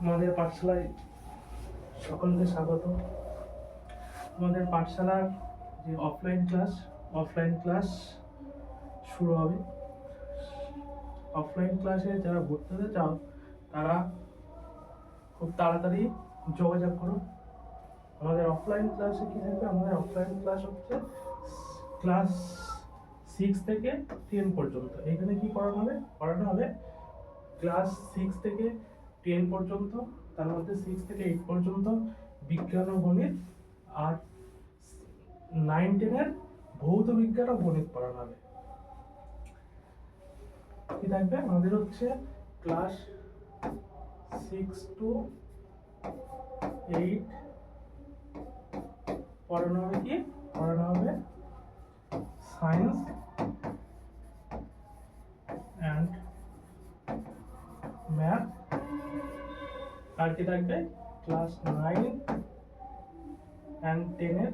আমাদের পাঠশালায় সকলকে স্বাগত। আমাদের পাঠশালার যে অফলাইন ক্লাস শুরু হবে। অফলাইন ক্লাসে যারা ভর্তি হতে চাও তারা খুব তাড়াতাড়ি যোগাযোগ করো। আমাদের অফলাইন ক্লাসে কি থাকবে? আমাদের অফলাইন ক্লাস হচ্ছে ক্লাস 6 থেকে 10 পর্যন্ত। এখানে কি পড়ানো হবে ক্লাস 6 থেকে 10 পর্যন্ত, তার মধ্যে 6 থেকে 8 পর্যন্ত বিজ্ঞান ও গণিত, আর 9-10 এর ভৌত বিজ্ঞান ও গণিত পড়ানো হবে। কি থাকবে? আমাদের হচ্ছে ক্লাস 6 to 8 পড়ানো হবে সায়েন্স অ্যান্ড ম্যাথ। আর কি থাকবে? ক্লাস 9 and 10 এর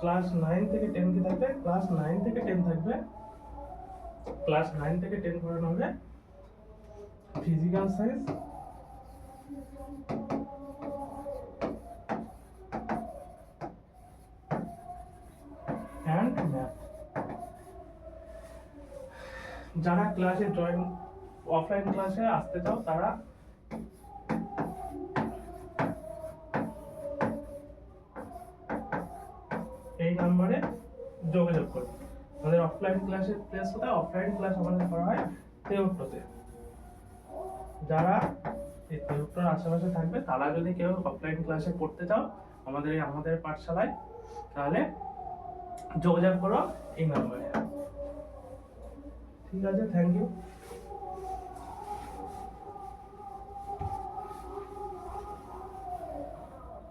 ক্লাস 9 থেকে 10 কি থাকবে? ক্লাস 9 থেকে 10 থাকবে। ক্লাস 9 থেকে 10 পড়ানো হবে ফিজিক্যাল সায়েন্স অ্যান্ড ম্যাথ। যারা ক্লাসে অফলাইন ক্লাসে আসতে চাও তারা এই নাম্বারে যোগাযোগ করবে। আমাদের অফলাইন ক্লাসের প্লেস কোথায়? অফলাইন ক্লাস আমাদের করা হয় তেহট্টতে। যারা এই তেহট্টর আশেপাশে থাকবে তারা যদি কেউ অফলাইন ক্লাসে পড়তে চাও আমাদের পাঠশালায়, তাহলে যোগাযোগ করো এই নাম্বারে। ঠিক আছে, থ্যাংক ইউ।